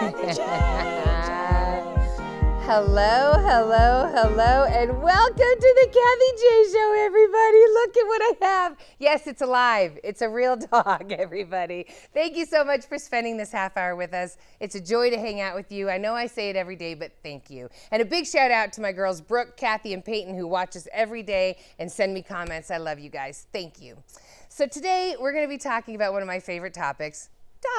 Hello, hello, hello, and welcome to the Kathie J Show, everybody. Look at what I have. Yes, it's alive. It's a real dog, everybody. Thank you so much for spending this half hour with us. It's a joy to hang out with you. I know I say it every day, but thank you. And a big shout out to my girls, Brooke, Kathie, and Peyton, who watch us every day and send me comments. I love you guys. Thank you. So today, we're going to be talking about one of my favorite topics,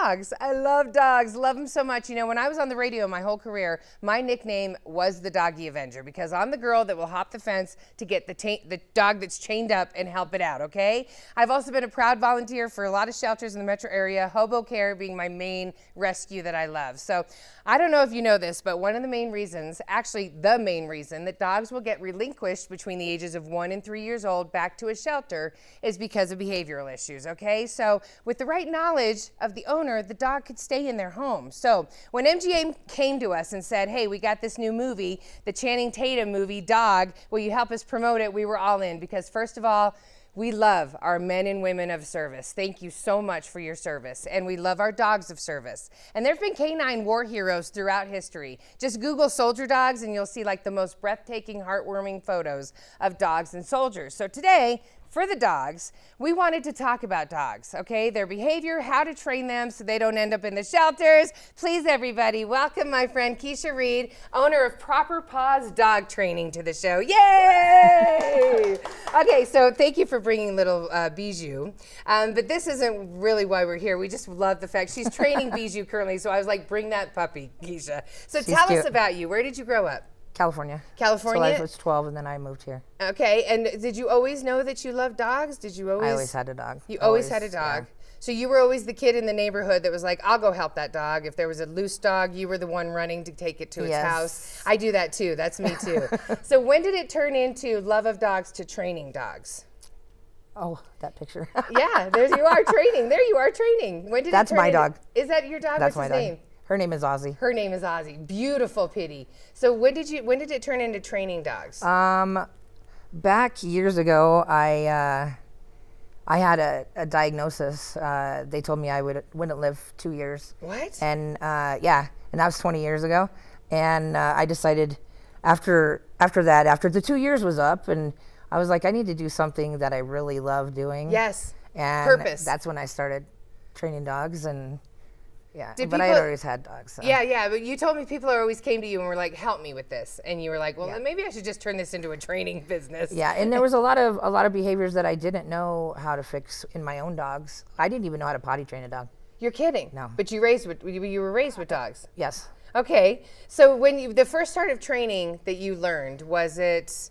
dogs. I love dogs, love them so much. You know, when I was on the radio my whole career, my nickname was the Doggy Avenger because I'm the girl that will hop the fence to get the dog that's chained up and help it out, okay? I've also been a proud volunteer for a lot of shelters in the metro area, hobo care being my main rescue that I love. So I don't know if you know this, but one of the main reasons, actually the main reason that dogs will get relinquished between the ages of 1 and 3 years old back to a shelter is because of behavioral issues, okay? So with the right knowledge of the owner, the dog could stay in their home. So when MGA came to us and said, hey, we got this new movie, the Channing Tatum movie, Dog, will you help us promote it? We were all in because first of all, we love our men and women of service. Thank you so much for your service. And we love our dogs of service. And there have been canine war heroes throughout history. Just Google soldier dogs and you'll see like the most breathtaking, heartwarming photos of dogs and soldiers. So today, for the dogs, we wanted to talk about dogs, okay? Their behavior, how to train them so they don't end up in the shelters. Please, everybody, welcome my friend Keisha Reed, owner of Proper Paws Dog Training, to the show. Yay! Okay, so thank you for bringing little Bijou. But this isn't really why we're here. We just love the fact she's training Bijou currently, so I was like, bring that puppy, Keisha. So She's tell cute. us about you. Where did you grow up? California. California? So I was 12 and then I moved here. Okay, and did you always know that you loved dogs? Did you always? I always had a dog. You always had a dog. Yeah. So you were always the kid in the neighborhood that was like, I'll go help that dog. If there was a loose dog, you were the one running to take it to its Yes. house. I do that too. That's me too. So when did it turn into love of dogs to training dogs? Oh, that picture. Yeah, there you are training. There you are training. When did That's it turn my dog. Is that your dog? That's What's my his dog. name? Her name is Ozzy. Her name is Ozzy. Beautiful pitty. So when did it turn into training dogs? Back years ago, I had a diagnosis. They told me I wouldn't live 2 years. What? And yeah, and that was 20 years ago. And I decided after the 2 years was up, and I was like, I need to do something that I really love doing. Yes. And Purpose. that's when I started training dogs, and yeah, Did but I people- had always had dogs. So. Yeah, but you told me people always came to you and were like, help me with this. And you were like, well, Yeah. maybe I should just turn this into a training business. Yeah, and there was a lot of behaviors that I didn't know how to fix in my own dogs. I didn't even know how to potty train a dog. You're kidding. No. But you were raised with dogs. Yes. Okay. So the first start of training that you learned, was it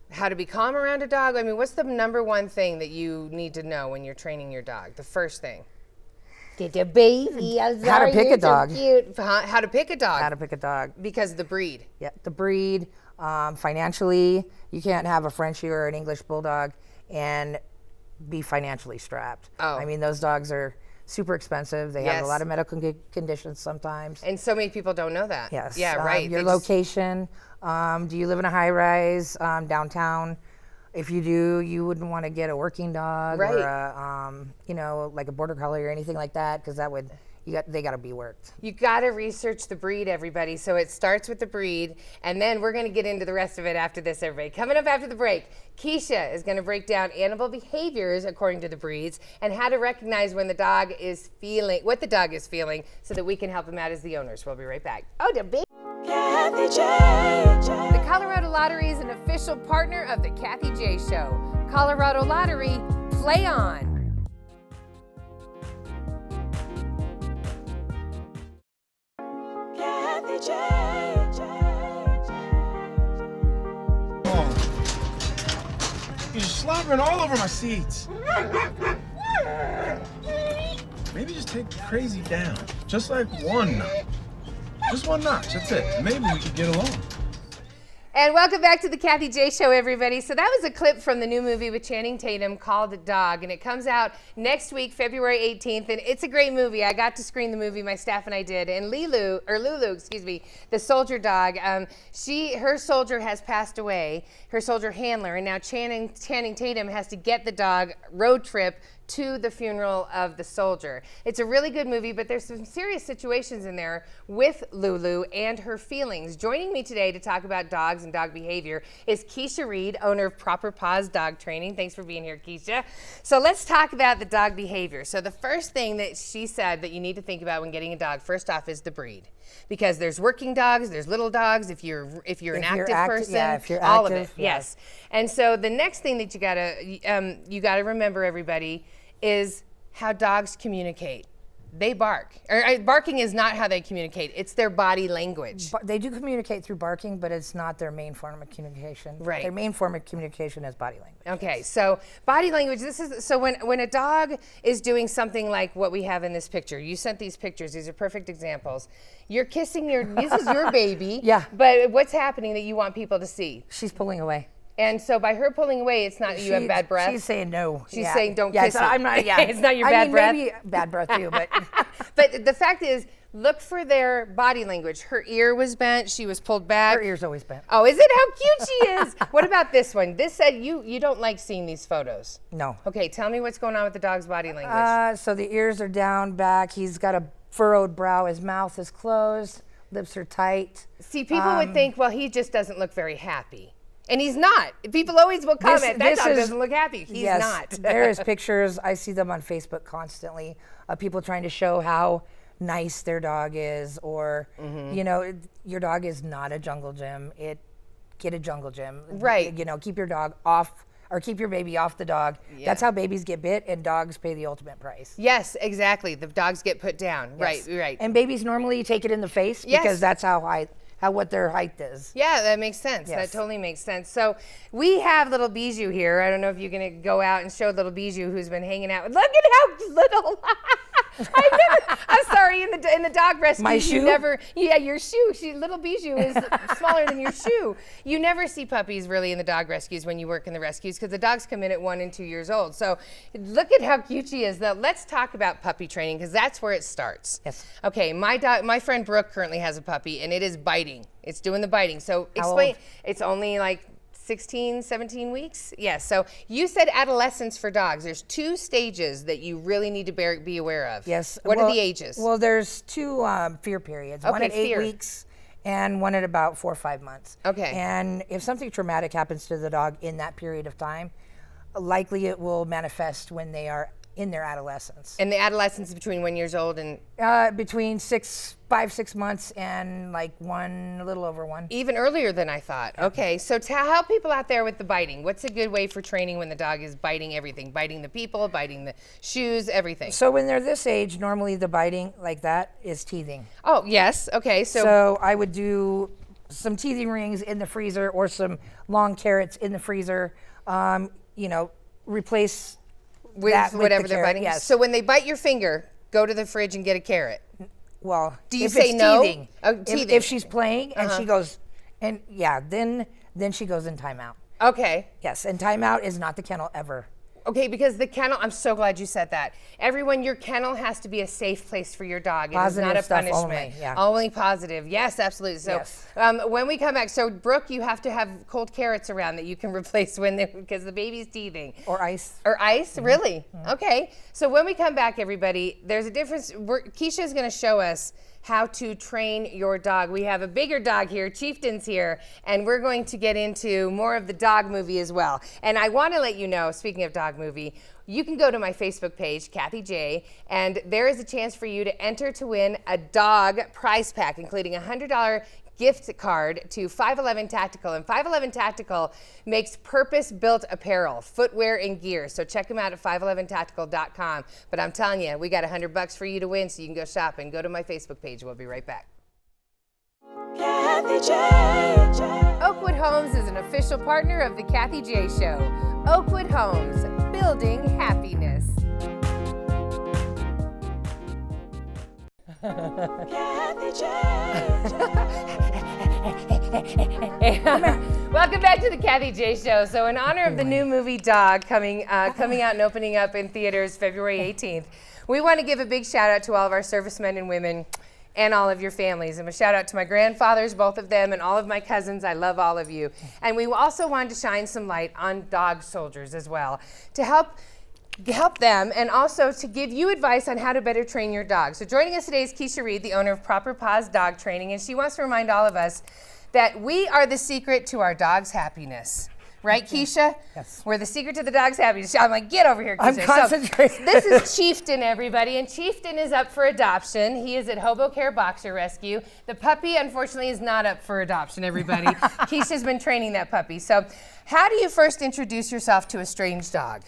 how to be calm around a dog? I mean, what's the number one thing that you need to know when you're training your dog? The first thing. Get a baby. How to pick a dog. How to pick a dog. How to pick a dog. Because of the breed. Yeah, the breed, financially, you can't have a Frenchie or an English bulldog and be financially strapped. Oh. I mean, those dogs are super expensive. They have Yes. a lot of medical conditions sometimes. And so many people don't know that. Yes. Yeah, right. Your They just- location. Do you live in a high rise downtown? If you do, you wouldn't want to get a working dog or a, like a border collie or anything like that, because they got to be worked. You got to research the breed, everybody. So it starts with the breed, and then we're going to get into the rest of it after this, everybody. Coming up after the break, Keisha is going to break down animal behaviors according to the breeds and how to recognize when the dog is feeling, what the dog is feeling, so that we can help them out as the owners. We'll be right back. Oh, the big Kathie J. The Colorado Lottery is an official partner of the Kathie J Show. Colorado Lottery, play on. Kathie J. Oh, you're slobbering all over my seats. Maybe just take crazy down. Just like one notch. Just one notch, that's it. Maybe we could get along. And welcome back to the Kathie J Show, everybody. So that was a clip from the new movie with Channing Tatum called Dog, and it comes out next week, February 18th, and it's a great movie. I got to screen the movie, my staff and I did, and Lulu, the soldier dog, her soldier has passed away, her soldier handler, and now Channing Tatum has to get the dog road trip to the funeral of the soldier. It's a really good movie, but there's some serious situations in there with Lulu and her feelings. Joining me today to talk about dogs and dog behavior is Keisha Reed, owner of Proper Paws Dog Training. Thanks for being here, Keisha. So let's talk about the dog behavior. So the first thing that she said that you need to think about when getting a dog, first off, is the breed. Because there's working dogs, there's little dogs, if you're an active person, yeah, if you're all active, of it, yes. And so the next thing that you gotta remember, everybody, is how dogs communicate. They bark. Barking is not how they communicate. It's their body language. They do communicate through barking, but it's not their main form of communication. Right. Their main form of communication is body language. Okay, so body language, so when a dog is doing something like what we have in this picture, you sent these pictures, these are perfect examples. You're kissing this is your baby. Yeah. But what's happening that you want people to see? She's pulling away. And so by her pulling away, it's not that you have bad breath. She's saying no. She's saying don't kiss it. I'm not, It's not your bad breath. Maybe bad breath too, but. But the fact is, look for their body language. Her ear was bent. She was pulled back. Her ear's always bent. Oh, is it? How cute she is. What about this one? This said you don't like seeing these photos. No. Okay, tell me what's going on with the dog's body language. So the ears are down, back. He's got a furrowed brow. His mouth is closed. Lips are tight. See, people would think, well, he just doesn't look very happy. And he's not. People always will comment, that dog doesn't look happy. He's not. There is pictures, I see them on Facebook constantly, of people trying to show how nice their dog is, or, your dog is not a jungle gym. Get a jungle gym. Right. Keep your dog off, or keep your baby off the dog. Yeah. That's how babies get bit, and dogs pay the ultimate price. Yes, exactly. The dogs get put down. Yes. Right. And babies normally take it in the face because that's what their height is. Yeah, that makes sense. Yes. That totally makes sense. So we have little Bijou here. I don't know if you're gonna go out and show little Bijou, who's been hanging out. Look at how little. I'm sorry. In the dog rescue, my shoe. Your shoe. Little Bijou is smaller than your shoe. You never see puppies really in the dog rescues when you work in the rescues, because the dogs come in at 1 and 2 years old. So look at how cute she is. Now let's talk about puppy training, because that's where it starts. Yes. Okay. My friend Brooke currently has a puppy, and it is biting. It's doing the biting. So explain. It's only like 16, 17 weeks? Yes. So you said adolescence for dogs. There's 2 stages that you really need to be aware of. Yes. What are the ages? Well, there's 2 fear periods. One at 8 weeks and one at about 4 or 5 months. Okay. And if something traumatic happens to the dog in that period of time, likely it will manifest when they are in their adolescence. And the adolescence is between 1 year old and? Between 5, 6 months and like a little over 1. Even earlier than I thought. Okay, so to help people out there with the biting, what's a good way for training when the dog is biting everything? Biting the people, biting the shoes, everything. So when they're this age, normally the biting like that is teething. Oh, yes, okay. So I would do some teething rings in the freezer, or some long carrots in the freezer, replace with whatever they're biting. Yes. So when they bite your finger, go to the fridge and get a carrot. Well, do you if say it's no? Teething, Teething. If she's playing and she goes, then she goes in timeout. Okay. Yes, and timeout is not the kennel ever. Okay, because the kennel, I'm so glad you said that. Everyone, your kennel has to be a safe place for your dog. Positive it is not a stuff punishment. only, yeah. Only positive. Yes, absolutely. So yes. When we come back, so Brooke, you have to have cold carrots around that you can replace because the baby's teething. Or ice. Or ice, really? Mm-hmm. Okay. So when we come back, everybody, there's a difference. Keisha is going to show us how to train your dog. We have a bigger dog here, Chieftain's here, and we're going to get into more of the dog movie as well. And I want to let you know, speaking of dog movie, you can go to my Facebook page, Kathie J, and there is a chance for you to enter to win a dog prize pack, including a $100 gift card to 511 Tactical. And 511 Tactical makes purpose-built apparel, footwear, and gear. So check them out at 511tactical.com. But I'm telling you, we got $100 for you to win, so you can go shopping. Go to my Facebook page. We'll be right back. Kathie J. Oakwood Homes is an official partner of the Kathie J Show. Oakwood Homes, building happiness. Kathie J. Welcome back to the Kathie J Show. So in honor of the new movie Dog coming out and opening up in theaters February 18th, we want to give a big shout out to all of our servicemen and women and all of your families. And a shout out to my grandfathers, both of them, and all of my cousins. I love all of you. And we also wanted to shine some light on dog soldiers as well, to help help them and also to give you advice on how to better train your dog. So joining us today is Keisha Reed, the owner of Proper Paws Dog Training, and she wants to remind all of us that we are the secret to our dog's happiness. Right, Keisha? Yes. We're the secret to the dog's happiness. I'm like, get over here, Keisha. I'm concentrating. So, this is Chieftain, everybody, and Chieftain is up for adoption. He is at Hobo Care Boxer Rescue. The puppy, unfortunately, is not up for adoption, everybody. Keisha's been training that puppy. So how do you first introduce yourself to a strange dog?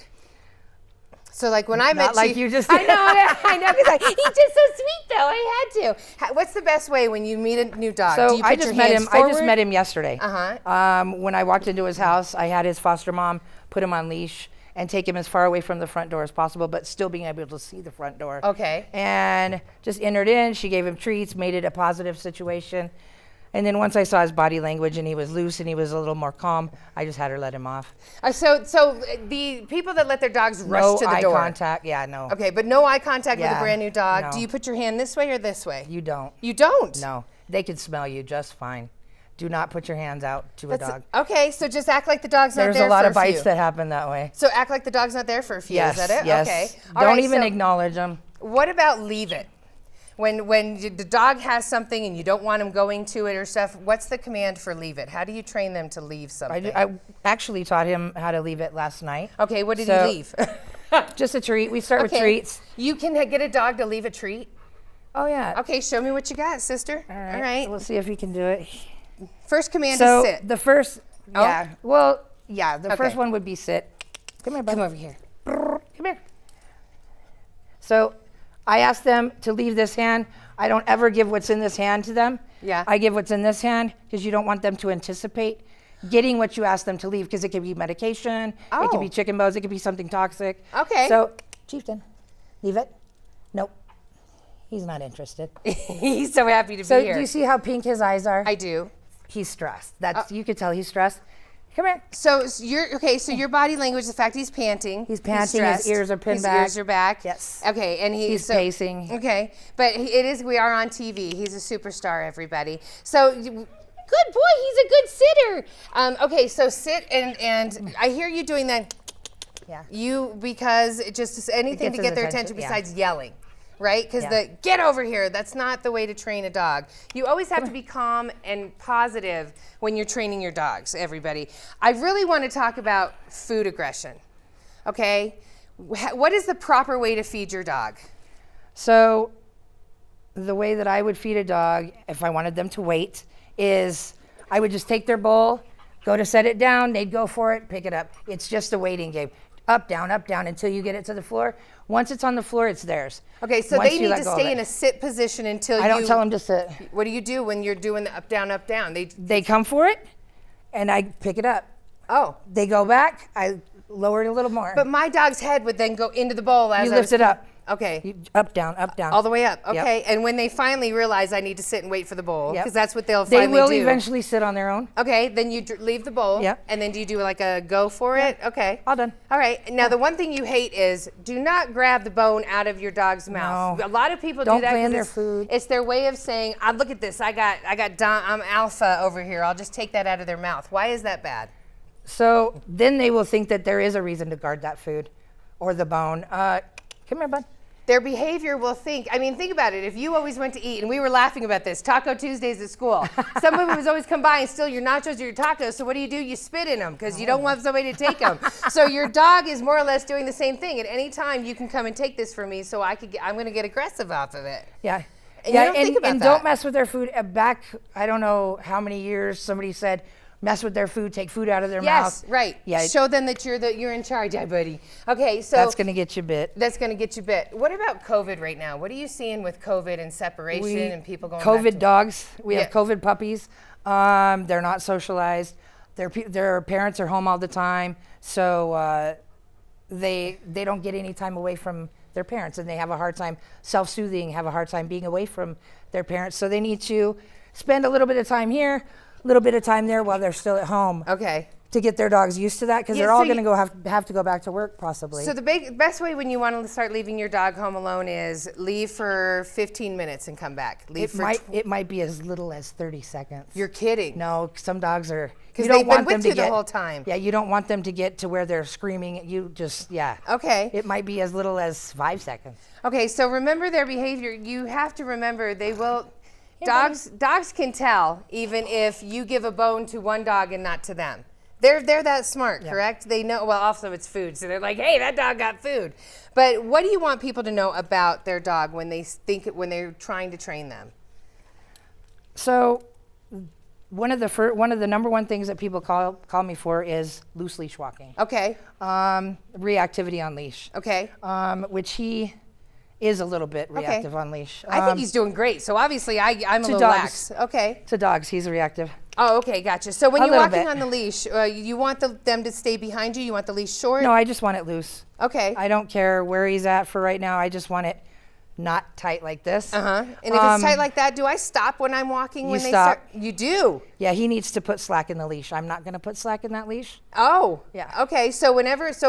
So like when I met Not like Chief, you just I know, because he's just so sweet though. I had to. What's the best way when you meet a new dog? So Do you put I just your met hands him. I just forward? met him yesterday. Uh-huh. When I walked into his house, I had his foster mom put him on leash and take him as far away from the front door as possible, but still being able to see the front door. Okay. And just entered in. She gave him treats, made it a positive situation. And then once I saw his body language and he was loose and he was a little more calm, I just had her let him off. So the people that let their dogs rush No to the eye door. contact. Yeah, no. Okay, but no eye contact with a Yeah, brand new dog. no. Do you put your hand this way or this way? You don't. You don't? No. They can smell you just fine. Do not put your hands out to a dog. Okay, so just act like the dog's not There's there a lot for of bites few. that happen that way. So act like the dog's not there for a few. Yes, Is that it? yes. Okay. All Don't right, even so acknowledge them. What about leave it? When the dog has something and you don't want him going to it or stuff, what's the command for leave it? How do you train them to leave something? I actually taught him how to leave it last night. Okay, what did So- he leave? Just a treat. We start with Okay. treats. You can get a dog to leave a treat? Oh, yeah. Okay, show me what you got, sister. All right. All right. We'll see if he can do it. First command So is sit. the first, Oh. yeah. Well, yeah, the Okay. first one would be sit. Come here, bud. Come over here. Come here. So I ask them to leave this hand. I don't ever give what's in this hand to them. Yeah. I give what's in this hand because you don't want them to anticipate getting what you ask them to leave because it could be medication, it Oh. could be chicken bones, it could be something toxic. Okay. So, Chieftain, leave it. Nope. He's not interested. He's so happy to So be here. do you see how pink his eyes are? I do. He's stressed. That's you could tell he's stressed. Come here. So your body language, the fact he's panting. He's panting, his stressed, ears are pinned his back. ears are back. Yes. Okay, and He's pacing. Okay, but we are on TV. He's a superstar, everybody. So good boy, he's a good sitter. Okay, so sit and I hear you doing that. Yeah. Because it just anything gets to his get their attention, attention yeah. besides yelling. Right? Because Yeah. get over here, that's not the way to train a dog. You always have to be calm and positive when you're training your dogs, everybody. I really want to talk about food aggression. Okay? What is the proper way to feed your dog? So the way that I would feed a dog if I wanted them to wait is I would just take their bowl, go to set it down, they'd go for it, pick it up. It's just a waiting game. Up, down, until you get it to the floor. Once it's on the floor, it's theirs. Okay, so Once they you need let to go of stay it. in a sit position until I don't tell them to sit. What do you do when you're doing the up, down, up, down? They come for it, and I pick it up. Oh. They go back, I lower it a little more. But my dog's head would then go into the bowl as you I lift was it up. Okay. Up, down, up, down. All the way up. Yep. Okay. And when they finally realize I need to sit and wait for the bowl, Yep. because that's what they'll They finally will do. eventually sit on their own. Okay. Then you leave the bowl. Yep. And then do you do like a go for it? Okay. All done. All right. Now the one thing you hate is do not grab the bone out of your dog's mouth. No. A lot of people Don't do that. play in 'cause their it's- food. It's their way of saying, look at this. I'm alpha over here. I'll just take that out of their mouth. Why is that bad? So then they will think that there is a reason to guard that food or the bone. Come here, bud. Their behavior will think about it. If you always went to eat, and we were laughing about this, Taco Tuesdays at school. Somebody was always come by and steal your nachos or your tacos. So what do? You spit in them because you don't want somebody to take them. So your dog is more or less doing the same thing. At any time, you can come and take this from me so I'm going to get aggressive off of it. Yeah. And you don't think about and that. don't mess with their food. Back, I don't know how many years, somebody said, mess with their food, take food out of their mouth. Yes, right. Yeah. Show them that you're in charge, buddy. Okay, so That's going to get you bit. That's going to get you bit. What about COVID right now? What are you seeing with COVID and separation and people going COVID back to dogs. We have Yeah. COVID puppies. They're not socialized. Their parents are home all the time, so they don't get any time away from their parents, and they have a hard time self-soothing, have a hard time being away from their parents. So they need to spend a little bit of time here, a little bit of time there while they're still at home. Okay. to get their dogs used to that, because they're all going to have to go back to work possibly. So the best way when you want to start leaving your dog home alone is leave for 15 minutes and come back. It might be as little as 30 seconds. You're kidding. No, some dogs are. Because they've been with you the whole time. Yeah, you don't want them to get to where they're screaming. Okay. It might be as little as 5 seconds. Okay, so remember their behavior. You have to remember they will. Dogs can tell even if you give a bone to one dog and not to them. They're that smart, correct? They know, well, also it's food, so they're like, hey, that dog got food. But what do you want people to know about their dog when they're trying to train them? So one of the number one things that people call me for is loose leash walking. Okay. Reactivity on leash. Okay. Which he is a little bit reactive on leash. I think he's doing great, so obviously I'm a little lax. Okay. To dogs, he's reactive. Oh, okay, gotcha. So when you're walking on the leash, you want them to stay behind you? You want the leash short? No, I just want it loose. Okay. I don't care where he's at for right now. I just want it not tight like this. And if it's tight like that, do I stop when I'm walking? You stop. You do? Yeah, he needs to put slack in the leash. I'm not going to put slack in that leash. Oh. Yeah. Okay, so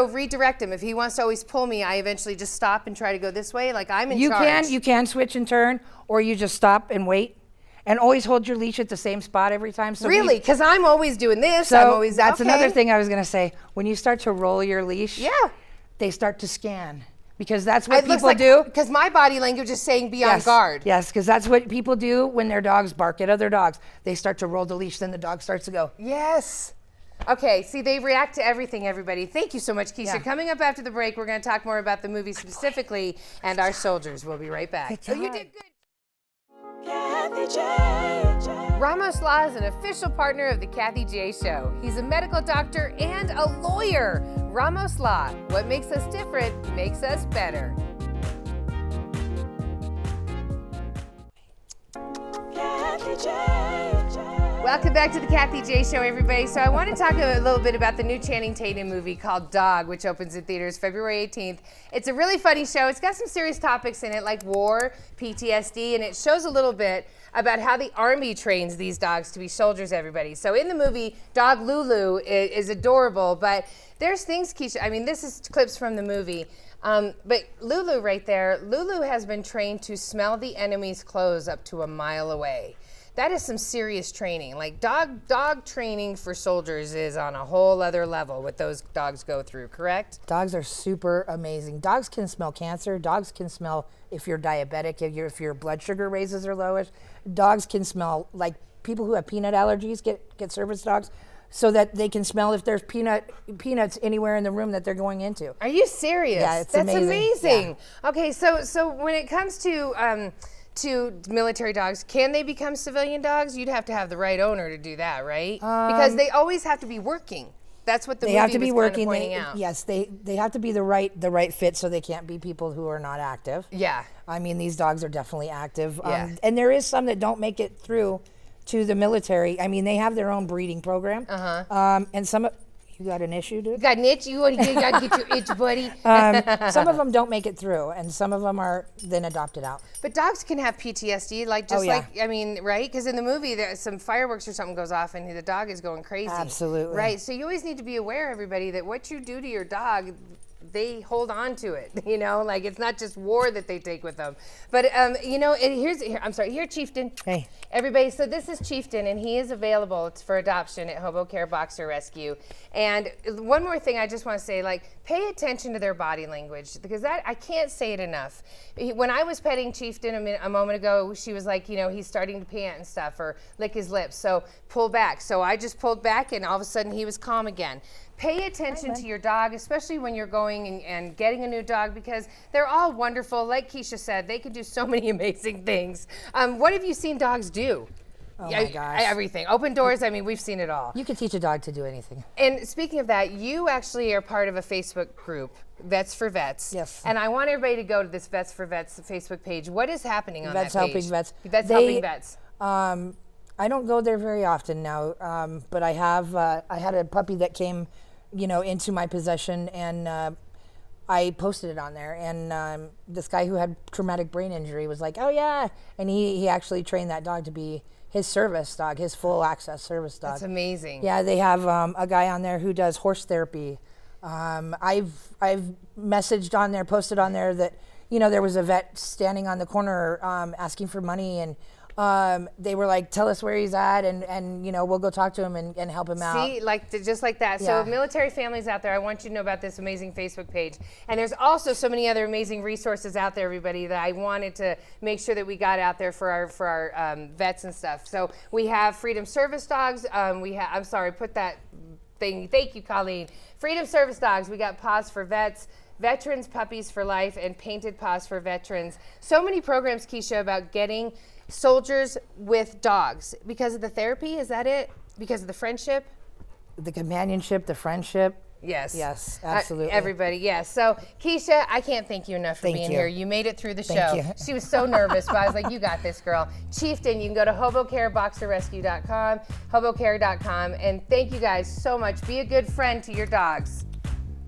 redirect him. If he wants to always pull me, I eventually just stop and try to go this way? Like I'm in charge. You can switch and turn, or you just stop and wait. And always hold your leash at the same spot every time. So really? Because I'm always doing this. That's another thing I was going to say. When you start to roll your leash, they start to scan. Because that's what people do. Because my body language is saying be on guard. Yes, because that's what people do when their dogs bark at other dogs. They start to roll the leash, then the dog starts to go. Yes. Okay, see, they react to everything, everybody. Thank you so much, Keisha. Yeah. Coming up after the break, we're going to talk more about the movie specifically and our soldiers. We'll be right back. Oh, you did good. Kathie J. Ramos Law is an official partner of the Kathie J Show. He's a medical doctor and a lawyer. Ramos Law, what makes us different makes us better. Kathie J. Welcome back to the Kathie J Show, everybody. So I want to talk a little bit about the new Channing Tatum movie called Dog, which opens in theaters February 18th. It's a really funny show. It's got some serious topics in it, like war, PTSD, and it shows a little bit about how the Army trains these dogs to be soldiers, everybody. So in the movie, dog Lulu is adorable, but there's things, Keisha, I mean, this is clips from the movie. But Lulu right there, Lulu has been trained to smell the enemy's clothes up to a mile away. That is some serious training. Like dog training for soldiers is on a whole other level what those dogs go through, correct? Dogs are super amazing. Dogs can smell cancer. Dogs can smell if you're diabetic, if your blood sugar raises or lowers. Dogs can smell, like people who have peanut allergies get service dogs so that they can smell if there's peanuts anywhere in the room that they're going into. Are you serious? Yeah, it's That's amazing. Yeah. Okay, so when it comes to military dogs, can they become civilian dogs? You'd have to have the right owner to do that, right? Because they always have to be working. That's what the movie have to be was working. Kind of pointing out. Yes, they have to be the right fit, so they can't be people who are not active. Yeah. I mean, these dogs are definitely active. Yeah. And there is some that don't make it through to the military. I mean, they have their own breeding program. And some. You got an issue, dude? You got an itch? You got to get your itch, buddy. Some of them don't make it through, and some of them are then adopted out. But dogs can have PTSD, I mean, right? Because in the movie, there's some fireworks or something goes off, and the dog is going crazy. Absolutely. Right. So you always need to be aware, everybody, that what you do to your dog, they hold on to it, you know, like it's not just war that they take with them. But, you know, here, Chieftain. Hey. Everybody, so this is Chieftain, and he is available for adoption at Hobo Care Boxer Rescue. And one more thing I just want to say, like, pay attention to their body language, because I can't say it enough. When I was petting Chieftain a moment ago, she was like, you know, he's starting to pant and stuff, or lick his lips, so pull back. So I just pulled back, and all of a sudden he was calm again. Pay attention to your dog, especially when you're going and getting a new dog, because they're all wonderful. Like Keisha said, they can do so many amazing things. What have you seen dogs do? Oh my gosh. Everything. Open doors, I mean, we've seen it all. You can teach a dog to do anything. And speaking of that, you actually are part of a Facebook group, Vets for Vets. Yes. And I want everybody to go to this Vets for Vets Facebook page. What is happening on Vets that page? helping vets. Vets helping vets. I don't go there very often now, but I have. I had a puppy that came, you know, into my possession, and I posted it on there. And this guy who had traumatic brain injury was like, "Oh yeah," and he actually trained that dog to be his service dog, his full access service dog. That's amazing. Yeah, they have a guy on there who does horse therapy. I've messaged on there, posted on there that, you know, there was a vet standing on the corner asking for money, and they were like, tell us where he's at, and you know, we'll go talk to him and help him out. See, just like that. Yeah. So military families out there, I want you to know about this amazing Facebook page. And there's also so many other amazing resources out there, everybody, that I wanted to make sure that we got out there for our vets and stuff. So we have Freedom Service Dogs. I'm sorry, put that thing. Thank you, Colleen. Freedom Service Dogs. We got Paws for Vets, Veterans Puppies for Life, and Painted Paws for Veterans. So many programs, Keisha, about getting soldiers with dogs because of the therapy. Is that it? Because of the friendship? The companionship, the friendship. Yes. Yes, absolutely. Everybody, yes. So, Keisha, I can't thank you enough for being here. You made it through the show. You. She was so nervous, but I was like, you got this, girl. Chieftain, you can go to hobocareboxerrescue.com, hobocare.com, and thank you guys so much. Be a good friend to your dogs.